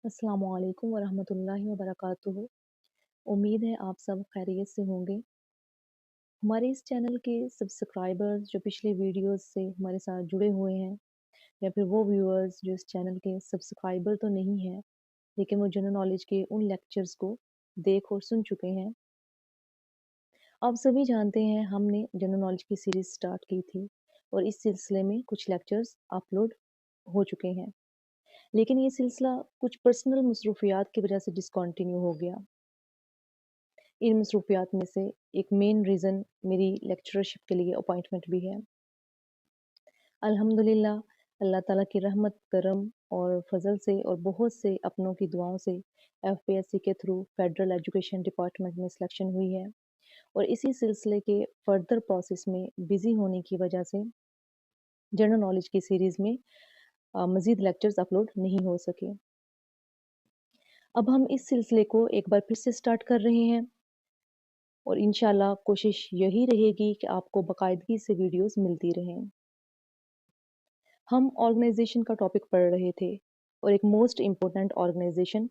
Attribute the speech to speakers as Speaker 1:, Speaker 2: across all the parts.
Speaker 1: अस्सलामु अलैकुम वरहमतुल्लाहि वबरकातुहू। उम्मीद है आप सब खैरियत से होंगे। हमारे इस चैनल के सब्सक्राइबर्स जो पिछले वीडियोस से हमारे साथ जुड़े हुए हैं या फिर वो व्यूअर्स जो इस चैनल के सब्सक्राइबर तो नहीं हैं लेकिन वो जनरल नॉलेज के उन लेक्चर्स को देख और सुन चुके हैं। आप सभी जानते हैं हमने जनरल नॉलेज की सीरीज स्टार्ट की थी और इस सिलसिले में कुछ लेक्चर्स अपलोड हो चुके हैं, लेकिन ये सिलसिला कुछ पर्सनल मसरूफियात की वजह से डिसकंटिन्यू हो गया। इन मसरूफियात में से एक मेन रीज़न मेरी लेक्चरशिप के लिए अपॉइंटमेंट भी है। अल्हम्दुलिल्लाह, अल्लाह ताला की रहमत, करम और फजल से और बहुत से अपनों की दुआओं से एफपीएससी के थ्रू फेडरल एजुकेशन डिपार्टमेंट में सिलेक्शन हुई है और इसी सिलसिले के फर्दर प्रोसेस में बिजी होने की वजह से जनरल नॉलेज की सीरीज़ में मज़ीद लेक्चर्स अपलोड नहीं हो सके। अब हम इस सिलसिले को एक बार फिर से स्टार्ट कर रहे हैं और इंशाल्लाह कोशिश यही रहेगी कि आपको बाकायदगी से वीडियोस मिलती रहें। हम ऑर्गेनाइजेशन का टॉपिक पढ़ रहे थे और एक मोस्ट इम्पोर्टेंट ऑर्गेनाइजेशन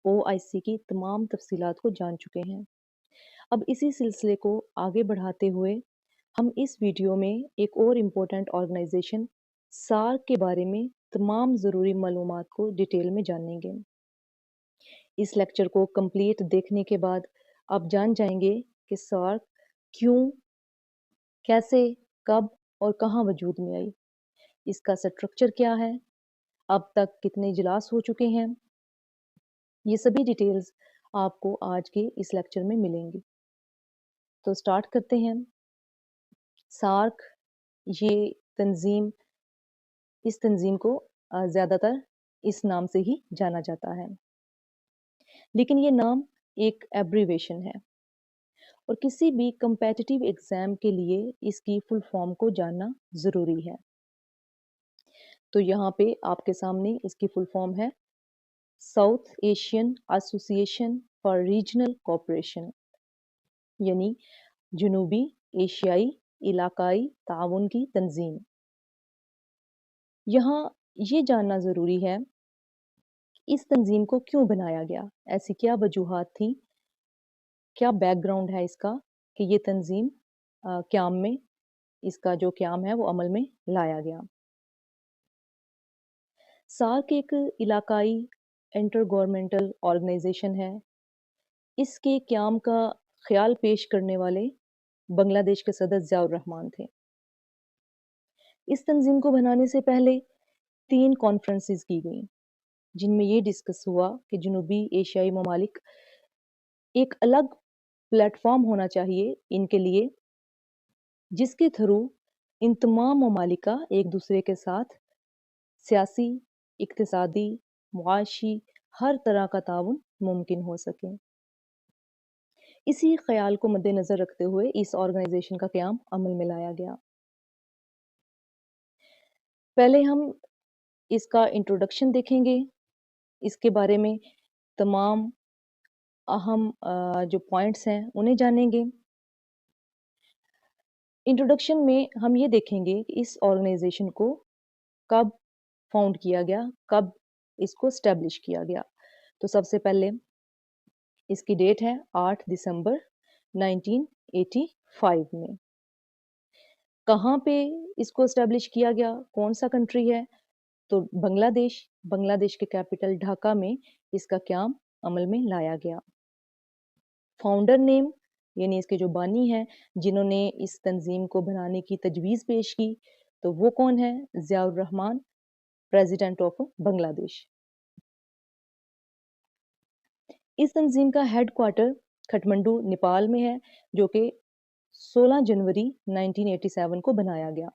Speaker 1: ओआईसी की तमाम तफसीलात को जान चुके हैं। अब इसी सिलसिले को आगे बढ़ाते हुए हम इस वीडियो में एक और इम्पोर्टेंट ऑर्गेनाइजेशन सार्क के बारे में तमाम ज़रूरी मालूमात को डिटेल में जानेंगे। इस लेक्चर को कंप्लीट देखने के बाद आप जान जाएंगे कि सार्क क्यों, कैसे, कब और कहाँ वजूद में आई, इसका स्ट्रक्चर क्या है, अब तक कितने इजलास हो चुके हैं, ये सभी डिटेल्स आपको आज के इस लेक्चर में मिलेंगी। तो स्टार्ट करते हैं। सार्क ये तंजीम, इस तंजीम को ज़्यादातर इस नाम से ही जाना जाता है, लेकिन ये नाम एक एब्रीवेशन है और किसी भी कम्पेटिटिव एग्ज़ाम के लिए इसकी फुल फॉर्म को जानना ज़रूरी है। तो यहाँ पे आपके सामने इसकी फुल फॉर्म है south Asian association for regional cooperation, यानी जनूबी एशियाई इलाकाई ताउन की तंजीम। यहाँ ये जानना ज़रूरी है इस तंजीम को क्यों बनाया गया, ऐसी क्या वजूहात थी, क्या बैकग्राउंड है इसका कि ये तंजीम क़याम में, इसका जो क़याम है वो अमल में लाया गया। सार्क एक इलाकाई इंटर गवर्नमेंटल ऑर्गेनाइजेशन है। इसके क़याम का ख्याल पेश करने वाले बांग्लादेश के सदर ज़ियाउर रहमान थे। इस तंजीम को बनाने से पहले 3 कॉन्फ्रेंसेस की गई, जिनमें ये डिस्कस हुआ कि जनूबी एशियाई ममालिक एक अलग प्लेटफॉर्म होना चाहिए इनके लिए, जिसके थ्रू इन तमाम ममालिक का एक दूसरे के साथ सियासी, इक्तिसादी, मुआशी हर तरह का ताउन मुमकिन हो सके। इसी ख्याल को मद्देनजर रखते हुए इस ऑर्गेनाइजेशन का क़याम अमल में लाया गया। पहले हम इसका इंट्रोडक्शन देखेंगे, इसके बारे में तमाम अहम जो पॉइंट्स हैं उन्हें जानेंगे। इंट्रोडक्शन में हम ये देखेंगे कि इस ऑर्गेनाइजेशन को कब फाउंड किया गया, कब इसको स्टैब्लिश किया गया। तो सबसे पहले इसकी डेट है 8 दिसंबर 1985 में। कहाँ पे इसको स्टैब्लिश किया गया, कौन सा कंट्री है, तो बांग्लादेश के कैपिटल ढाका में इसका क़याम अमल में लाया गया। फाउंडर नेम, यानी इसके जो बानी हैं जिन्होंने इस तंजीम को बनाने की तजवीज़ पेश की, तो वो कौन है? Ziaur Rahman, president of Bangladesh. इस तंजीम का हेड क्वार्टर खटमंडू नेपाल में है, जो कि 16 जनवरी 1987 को बनाया गया।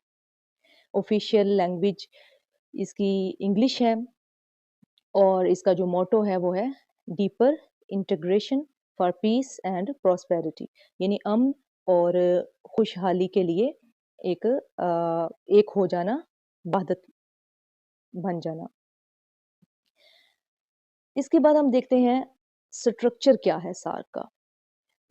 Speaker 1: ऑफिशियल लैंग्वेज इसकी इंग्लिश है और इसका जो मोटो है वो है deeper integration for piece and prosperity, यानी अमन और खुशहाली के लिए एक हो जाना, वहदत बन जाना। इसके बाद हम देखते हैं स्ट्रक्चर क्या है सार्क का,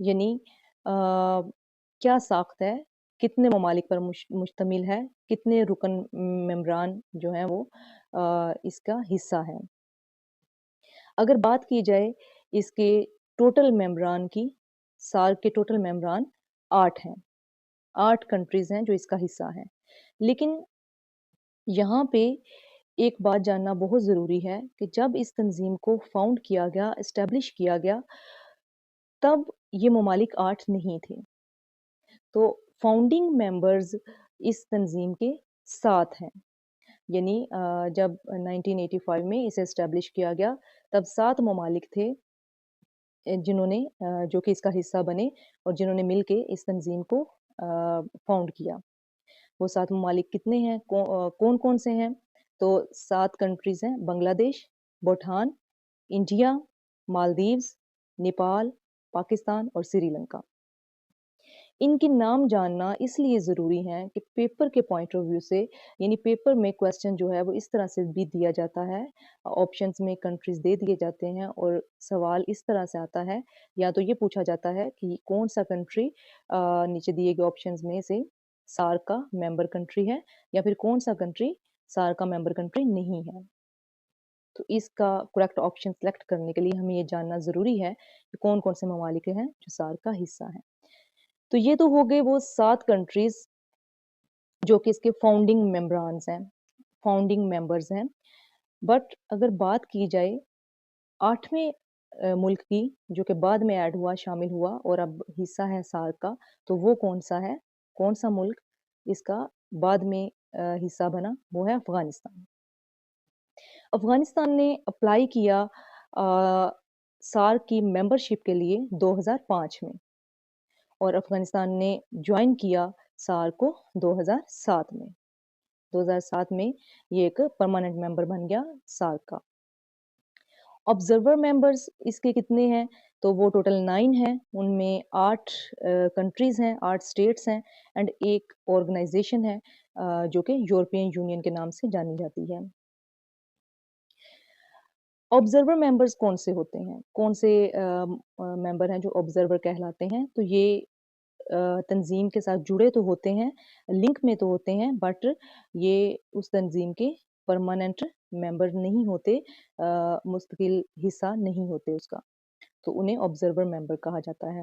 Speaker 1: यानी क्या साख्त है, कितने ममालिक पर मुश्तमिल है, कितने रुकन मेंबरान जो हैं वो इसका हिस्सा हैं। اگر بات کی جائے اس کے ٹوٹل ممبران کی، سارک کے ٹوٹل ممبران 8 ہیں، 8 کنٹریز ہیں جو اس کا حصہ ہیں۔ لیکن یہاں پہ ایک بات جاننا بہت ضروری ہے کہ جب اس تنظیم کو فاؤنڈ کیا گیا، اسٹیبلش کیا گیا، تب یہ ممالک 8 نہیں تھے۔ تو فاؤنڈنگ ممبرز اس تنظیم کے 7 ہیں، یعنی جب 1985 میں اسے اسٹیبلش کیا گیا تب 7 ممالک تھے جنہوں نے جو کہ اس کا حصہ بنے اور جنہوں نے مل کے اس تنظیم کو فاؤنڈ کیا۔ وہ 7 ممالک کتنے ہیں، کون کون سے ہیں؟ تو 7 کنٹریز ہیں: بنگلہ دیش، بھوٹان، انڈیا، مالدیوز، نیپال، پاکستان اور سری لنکا۔ ان کے نام جاننا اس لیے ضروری ہے کہ پیپر کے پوائنٹ آف ویو سے، یعنی پیپر میں کویسچن جو ہے وہ اس طرح سے بھی دیا جاتا ہے، آپشنز میں کنٹریز دے دیے جاتے ہیں اور سوال اس طرح سے آتا ہے، یا تو یہ پوچھا جاتا ہے کہ کون سا کنٹری نیچے دیے گئے آپشنز میں سے سارک کا ممبر کنٹری ہے، یا پھر کون سا کنٹری سارک کا ممبر کنٹری نہیں ہے۔ تو اس کا کریکٹ آپشن سلیکٹ کرنے کے لیے ہمیں یہ جاننا ضروری ہے کہ کون کون سے ممالک ہیں جو سارک کا حصہ ہیں۔ تو یہ تو ہو گئے وہ 7 کنٹریز جو کہ اس کے فاؤنڈنگ ممبرانز ہیں، فاؤنڈنگ ممبرز ہیں۔ بٹ اگر بات کی جائے 8ویں ملک کی جو کہ بعد میں ایڈ ہوا، شامل ہوا اور اب حصہ ہے سارک کا، تو وہ کون سا ہے، کون سا ملک اس کا بعد میں حصہ بنا؟ وہ ہے افغانستان۔ افغانستان نے اپلائی کیا سارک کی ممبرشپ کے لیے 2005 میں، اور افغانستان نے جوائن کیا سارک کو 2007 میں۔ 2007 میں یہ ایک پرماننٹ ممبر بن گیا سارک کا۔ آبزرور ممبرز اس کے کتنے ہیں؟ تو وہ ٹوٹل 9 ہیں، ان میں 8 کنٹریز ہیں، 8 اسٹیٹس ہیں، اینڈ ایک آرگنائزیشن ہے جو کہ یورپین یونین کے نام سے جانی جاتی ہے۔ آبزرور ممبرز کون سے ہوتے ہیں، کون سے ممبر ہیں جو آبزرور کہلاتے ہیں؟ تو یہ تنظیم کے ساتھ جڑے تو ہوتے ہیں، لنک میں تو ہوتے ہیں، بٹ یہ اس تنظیم کے پرماننٹ ممبر نہیں ہوتے، مستقل حصہ نہیں ہوتے اس کا، تو انہیں آبزرور ممبر کہا جاتا ہے۔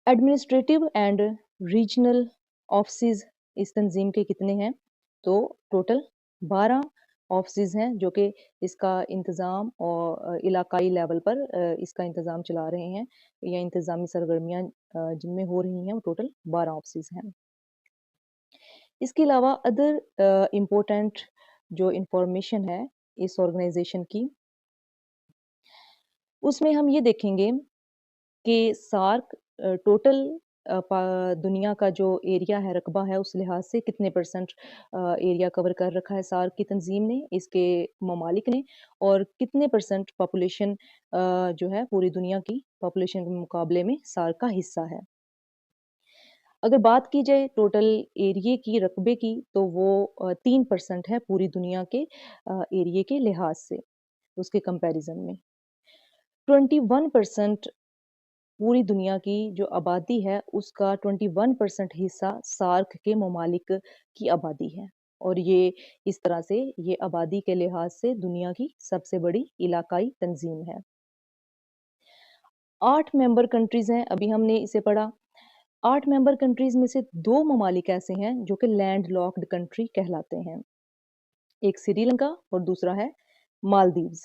Speaker 1: ایڈمنسٹریٹو اینڈ ریجنل آفسز اس تنظیم کے کتنے ہیں؟ تو ٹوٹل 12 آفسز ہیں جو کہ اس کا انتظام اور علاقائی لیول پر اس کا انتظام چلا رہے ہیں، یا انتظامی سرگرمیاں جن میں ہو رہی ہیں، وہ ٹوٹل 12 آفسز ہیں۔ اس کے علاوہ ادر امپورٹنٹ جو انفارمیشن ہے اس آرگنائزیشن کی، اس میں ہم یہ دیکھیں گے کہ سارک ٹوٹل دنیا کا جو ایریا ہے، رقبہ ہے، اس لحاظ سے کتنے پرسنٹ ایریا کور کر رکھا ہے سارک کی تنظیم نے، اس کے ممالک نے، اور کتنے پرسنٹ پاپولیشن جو ہے پوری دنیا کی پاپولیشن کے مقابلے میں سارک کا حصہ ہے۔ اگر بات کی جائے ٹوٹل ایریے کی، رقبے کی، تو وہ 3% ہے پوری دنیا کے ایریے کے لحاظ سے، اس کے کمپیریزن میں۔ 21% پوری دنیا کی جو آبادی ہے اس کا 21% حصہ سارک کے ممالک کی آبادی ہے، اور یہ اس طرح سے یہ آبادی کے لحاظ سے دنیا کی سب سے بڑی علاقائی تنظیم ہے۔ 8 ممبر کنٹریز ہیں، ابھی ہم نے اسے پڑھا۔ 8 ممبر کنٹریز میں سے 2 ممالک ایسے ہیں جو کہ لینڈ لاکڈ کنٹری کہلاتے ہیں، ایک سری لنکا اور دوسرا ہے مالدیوز۔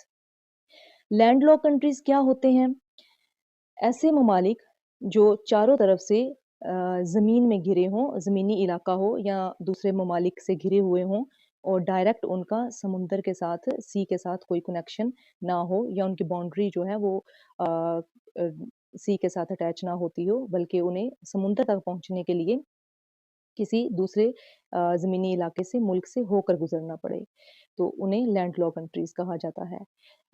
Speaker 1: لینڈ لاک کنٹریز کیا ہوتے ہیں؟ ایسے ممالک جو چاروں طرف سے زمین میں گھرے ہوں، زمینی علاقہ ہو یا دوسرے ممالک سے گھرے ہوئے ہوں، اور ڈائریکٹ ان کا سمندر کے ساتھ، سی کے ساتھ کوئی کنیکشن نہ ہو، یا ان کی باؤنڈری جو ہے وہ سی کے ساتھ اٹیچ نہ ہوتی ہو، بلکہ انہیں سمندر تک پہنچنے کے لیے کسی دوسرے زمینی علاقے سے، ملک سے ہو کر گزرنا پڑے، تو انہیں لینڈ لاک کنٹریز کہا جاتا ہے۔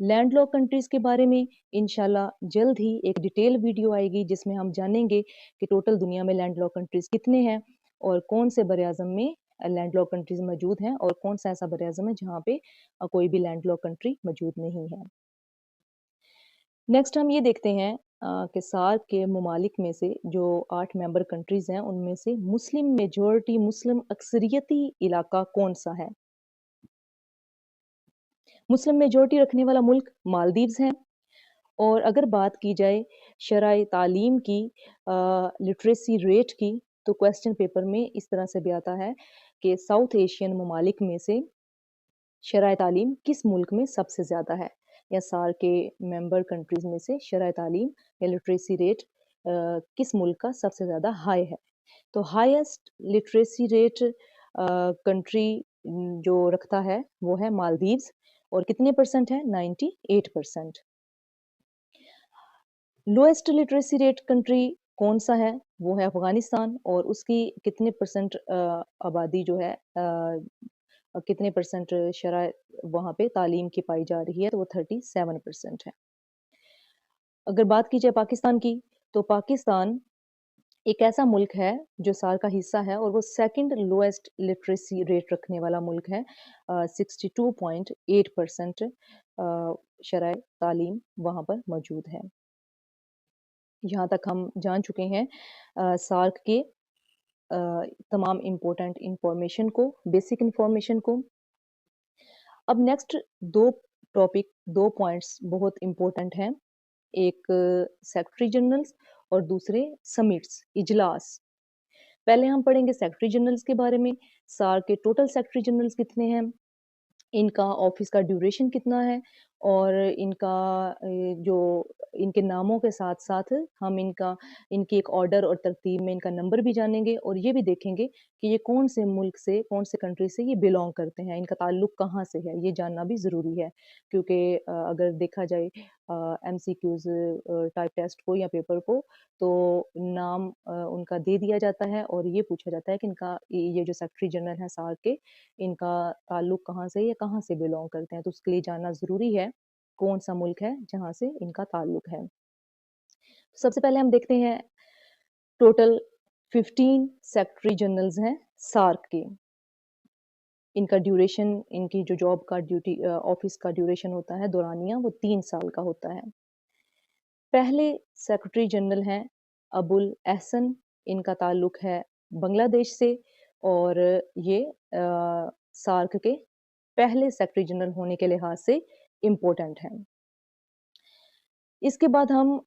Speaker 1: لینڈ لاک کنٹریز کے بارے میں انشاءاللہ جلد ہی ایک ڈیٹیل ویڈیو آئے گی جس میں ہم جانیں گے کہ ٹوٹل دنیا میں لینڈ لاک کنٹریز کتنے ہیں، اور کون سے بر اعظم میں لینڈ لاک کنٹریز موجود ہیں، اور کون سا ایسا بر اعظم ہے جہاں پہ کوئی بھی لینڈ لاک کنٹری موجود نہیں ہے۔ نیکسٹ ہم یہ دیکھتے ہیں کہ سارک کے ممالک میں سے جو 8 ممبر کنٹریز ہیں، ان میں سے مسلم میجورٹی، مسلم اکثریتی علاقہ کون سا ہے؟ मुस्लिम मेजॉरिटी रखने वाला मुल्क मालदीव्स है। और अगर बात की जाए शरई तालीम की, लिटरेसी रेट की, तो क्वेश्चन पेपर में इस तरह से भी आता है कि साउथ एशियन ममालिक में से शरई तालीम किस मुल्क में सबसे ज़्यादा है, या सार के मेंबर कंट्रीज़ में से शरई तालीम या लिटरेसी रेट किस मुल्क का सबसे ज़्यादा हाई है। तो हाईएस्ट लिटरेसी रेट कंट्री जो रखता है वो है मालदीव्स, और कितने परसेंट है? 98%। लोएस्ट लिटरेसी रेट कंट्री कौन सा है? वो है अफगानिस्तान, और उसकी कितने परसेंट आबादी जो है, कितने परसेंट शरह वहाँ पे तालीम की पाई जा रही है, तो वो 37% है। अगर बात की जाए पाकिस्तान की, तो पाकिस्तान एक ऐसा मुल्क है जो सार का हिस्सा है, और वो सेकंड लोएस्ट लिटरेसी रेट रखने वाला मुल्क है। 62.8% शरह तालीम वहाँ पर मौजूद है। यहाँ तक हम जान चुके हैं सार्क के तमाम इम्पोर्टेंट इंफॉर्मेशन को, बेसिक इंफॉर्मेशन को। अब नेक्स्ट दो टॉपिक, दो पॉइंट्स बहुत इम्पोर्टेंट हैं। एक सेक्रेटरी जनरल्स और दूसरे समिट्स, इजलास। पहले हम पढ़ेंगे सेक्रेटरी जनरल्स के बारे में। सार्क के टोटल सेक्रेटरी जनरल्स कितने हैं, इनका ऑफिस का ड्यूरेशन कितना है, और इनका जो इनके नामों के साथ-साथ हम इनकी एक ऑर्डर और तरतीब में इनका नंबर भी जानेंगे, और ये भी देखेंगे कि ये कौन से मुल्क से, कौन से कंट्री से ये बिलॉन्ग करते हैं, इनका ताल्लुक कहाँ से है, ये जानना भी ज़रूरी है। क्योंकि अगर देखा जाए एमसीक्यूज़ टाइप टेस्ट को या पेपर को, तो नाम उनका दे दिया जाता है, और ये पूछा जाता है कि इनका ये जो सेक्रेटरी जनरल हैं सार्क के, इनका ताल्लुक कहाँ से है या कहाँ से बिलॉन्ग करते हैं, तो उसके लिए जानना ज़रूरी है, कौन-सा मुल्क है जहाँ से इनका ताल्लुक है। सबसे पहले हम देखते हैं टोटल 15 सेक्रेटरी जनरल्स हैं सार्क के। इनका ड्यूरेशन, इनकी जो जॉब का ऑफिस का ड्यूरेशन होता है दौरानिया, वो 3 साल का होता है। पहले सेक्रेटरी जनरल हैं अबुल एहसन, इनका ताल्लुक है बांग्लादेश से, और ये सार्क के पहले सेक्रेटरी जनरल होने के लिहाज से इम्पोर्टेंट हैं। इसके बाद हम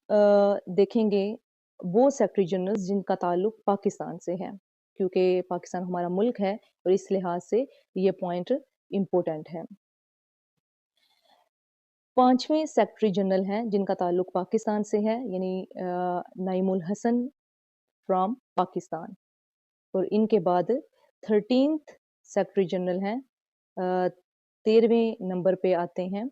Speaker 1: देखेंगे वो सेक्रेटरी जनरल्स जिनका ताल्लुक पाकिस्तान से है, क्योंकि पाकिस्तान हमारा मुल्क है, और इस लिहाज से ये पॉइंट इम्पोर्टेंट है। 5वें सेक्रेटरी जनरल हैं जिनका ताल्लुक पाकिस्तान से है, यानी नईमुल हसन फ्रॉम पाकिस्तान, और इनके बाद 13th सेक्रेटरी जनरल हैं, 13वें नंबर पे आते हैं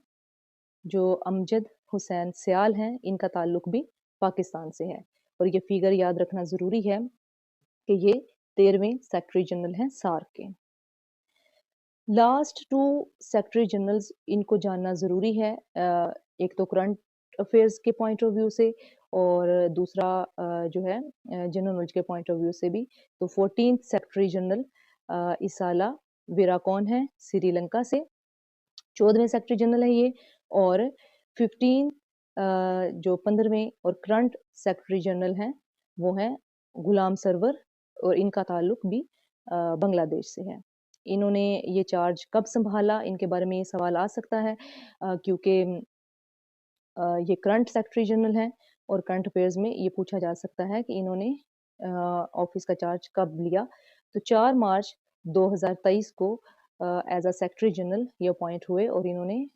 Speaker 1: जो अमजद हुसैन सियाल हैं, इनका ताल्लुक भी पाकिस्तान से है, और ये फिगर याद रखना ज़रूरी है कि ये 13वें सेक्रेटरी जनरल हैं सार्क के। लास्ट 2 सेक्रेटरी जनरल्स, इनको जानना ज़रूरी है, एक तो करंट अफेयर्स के पॉइंट ऑफ व्यू से, और दूसरा जो है जनरल नॉलेज के पॉइंट ऑफ व्यू से भी। तो 14th सेक्रेटरी जनरल इसाला वीराकॉन है श्रीलंका से, 14वें सेक्रेटरी जनरल है ये, और 15 जो 15वें और करंट सेक्रेटरी जनरल हैं, वो हैं गुलाम सरवर, और इनका ताल्लुक भी बांग्लादेश से है। इन्होंने ये चार्ज कब सँभाला, इनके बारे में ये सवाल आ सकता है, क्योंकि ये करंट सेक्रेटरी जनरल हैं, और करंट अफेयर्स में ये पूछा जा सकता है कि इन्होंने ऑफिस का चार्ज कब लिया। तो 4 मार्च 2023 को एज़ अ सेक्रेटरी जनरल ये अपॉइंट हुए, और इन्होंने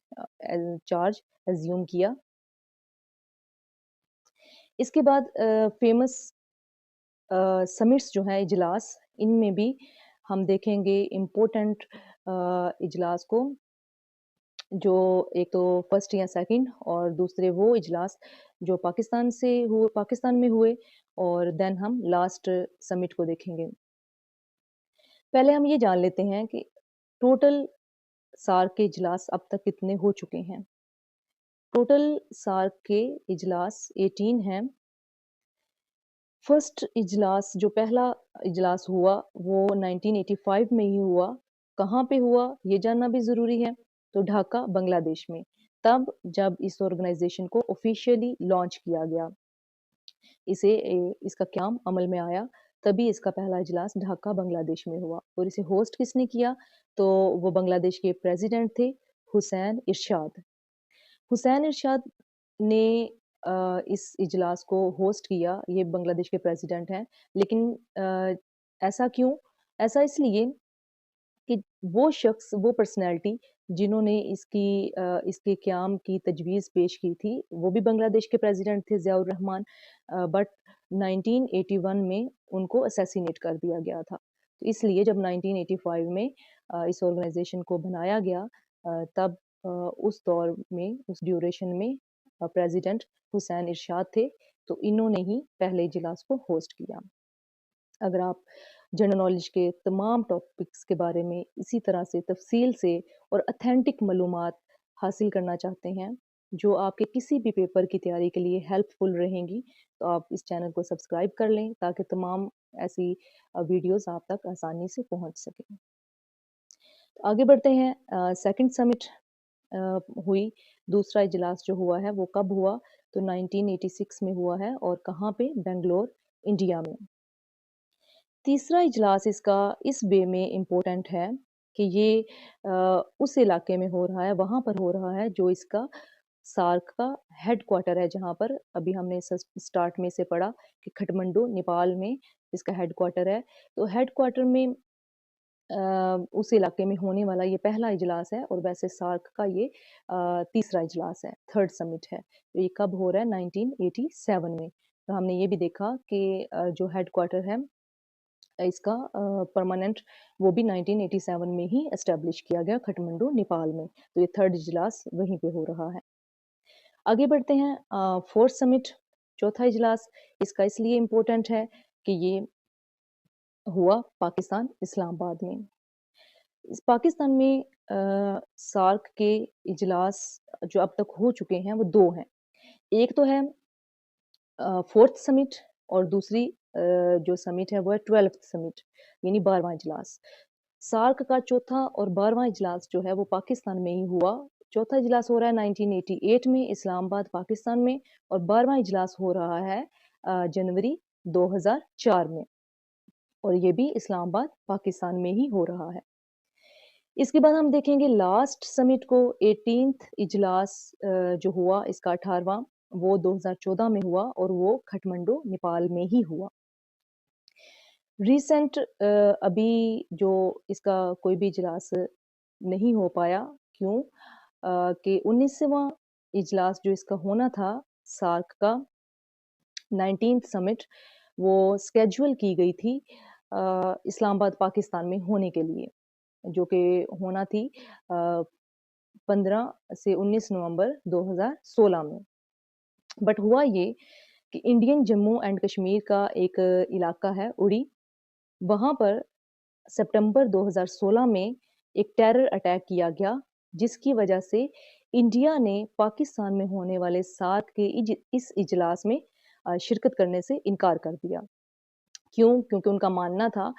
Speaker 1: चार्ज अज़्यूम किया। इसके बाद फेमस समिट्स जो हैं इजलास, इनमें भी हम देखेंगे इम्पोर्टेंट इजलास को, जो एक तो फर्स्ट या सेकंड, और दूसरे वो इजलास जो पाकिस्तान में हुए, और देन हम लास्ट समिट को देखेंगे। पहले हम ये जान लेते हैं कि टोटल सार्क के इजलास अब तक कितने हो चुके हैं। टोटल सार्क के इजलास 18 हैं। फर्स्ट इजलास, जो पहला इजलास हुआ, वो 1985 में ही हुआ। कहाँ पे हुआ ये जानना भी ज़रूरी है, तो ढाका बांग्लादेश में, तब जब इस ऑर्गेनाइजेशन को ऑफिशियली लॉन्च किया गया, इसका क़याम अमल में आया, तभी इसका पहला इजलास ढाका बांग्लादेश में हुआ। और इसे होस्ट किसने किया, तो वो बांग्लादेश के प्रेसिडेंट थे हुसैन इरशाद। हुसैन इरशाद ने इस इजलास को होस्ट किया, ये बांग्लादेश के प्रेसिडेंट हैं। लेकिन ऐसा क्यों? ऐसा इसलिए कि वो शख्स, वो पर्सनैलिटी जिन्होंने इसके क़याम की तजवीज़ पेश की थी, वो भी बांग्लादेश के प्रेसिडेंट थे ज़ियाउर रहमान, बट 1981 में उनको असैसिनेट कर दिया गया था। तो इसलिए जब 1985 में इस ऑर्गनाइज़ेशन को बनाया गया, तब उस दौर में, उस ड्यूरेशन में प्रेसिडेंट हुसैन इरशाद थे, तो इन्होंने ही पहले इजलास को होस्ट किया। अगर आप जनरल नॉलेज के तमाम टॉपिक्स के बारे में इसी तरह से तफ़सील से और ऑथेंटिक मालूमात हासिल करना चाहते हैं, जो आपके किसी भी पेपर की तैयारी के लिए हेल्पफुल रहेंगी, तो आप इस चैनल को सब्सक्राइब कर लें ताकि तमाम ऐसी वीडियोज़ आप तक आसानी से पहुँच सकें। तो आगे बढ़ते हैं। सेकंड समिट हुई, दूसरा इजलास जो हुआ है वो कब हुआ? तो 1986 में हुआ है और कहाँ पे? बेंगलोर, इंडिया में। तीसरा इजलास इसका इस वे में इम्पोर्टेंट है कि ये उस इलाके में हो रहा है, वहाँ पर हो रहा है जो इसका सार्क का हेडक्वार्टर है, जहाँ पर अभी हमने स्टार्ट में से पढ़ा कि खटमंडू, नेपाल में इसका हेडक्वार्टर है। तो हेडक्वार्टर में उस इलाके में होने वाला ये पहला इजलास है और वैसे सार्क का ये तीसरा इजलास है, थर्ड समिट है। तो ये कब हो रहा है? 1987 में। तो हमने ये भी देखा कि जो हेडक्वार्टर है इसका परमानेंट, वो भी 1987 में ही एस्टेब्लिश किया गया खटमंडू, नेपाल में। तो ये थर्ड इजलास वहीं पे हो रहा है। आगे बढ़ते हैं। फोर्थ समिट, चौथा इजलास, इसका इसलिए इम्पोर्टेंट है कि ये हुआ पाकिस्तान, इस्लामाबाद में। इस पाकिस्तान में सार्क के इजलास जो अब तक हो चुके हैं वो 2 हैं। एक तो है फोर्थ समिट और दूसरी जो समिट है वो है 12th समिट, यानी 12वां इजलास। सार्क का चौथा और 12वां इजलास जो है वो पाकिस्तान में ही हुआ। चौथा इजलास हो रहा है 1988 में इस्लामाबाद, पाकिस्तान में, और 12वां इजलास हो रहा है जनवरी 2004 में, और ये भी इस्लामाबाद, पाकिस्तान में ही हो रहा है। इसके बाद हम देखेंगे लास्ट समिट को, 18th इजलास जो हुआ इसका 18वां, वो 2014 में हुआ और वो खटमंडू, नेपाल में ही हुआ। रिसेंट अभी जो इसका कोई भी इजलास नहीं हो पाया, क्यों? कि 19वां इजलास जो इसका होना था सार्क का, 19th समिट, वो स्केड्यूल की गई थी इस्लामाबाद, पाकिस्तान में होने के लिए, जो कि होना थी 15 से 19 नवंबर 2016 में। बट हुआ ये कि इंडियन जम्मू एंड कश्मीर का एक इलाका है उड़ी, वहाँ पर सितंबर 2016 में एक टेरर अटैक किया गया, जिसकी वजह से इंडिया ने पाकिस्तान में होने वाले सार्क के इस इजलास में शिरकत करने से इनकार कर दिया। क्यों? क्योंकि उनका मानना था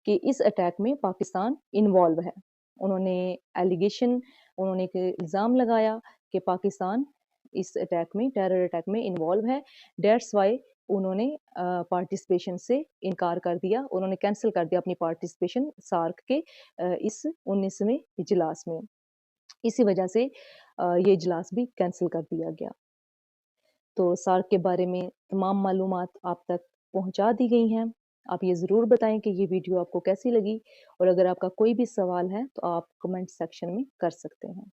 Speaker 1: कि इस अटैक में पाकिस्तान इन्वॉल्व है। उन्होंने एलिगेशन, उन्होंने एक इल्ज़ाम लगाया कि पाकिस्तान इस अटैक में, टेरर अटैक में इन्वॉल्व है। दैट्स व्हाई उन्होंने पार्टिसिपेशन से इनकार कर दिया। उन्होंने कैंसल कर दिया अपनी पार्टिसिपेशन सार्क के इस 19वें इजलास में। इसी वजह से ये इजलास भी कैंसल कर दिया गया। तो सार्क के बारे में तमाम मालूमात आप तक पहुंचा दी गई हैं। आप ये ज़रूर बताएं कि ये वीडियो आपको कैसी लगी, और अगर आपका कोई भी सवाल है तो आप कमेंट सेक्शन में कर सकते हैं।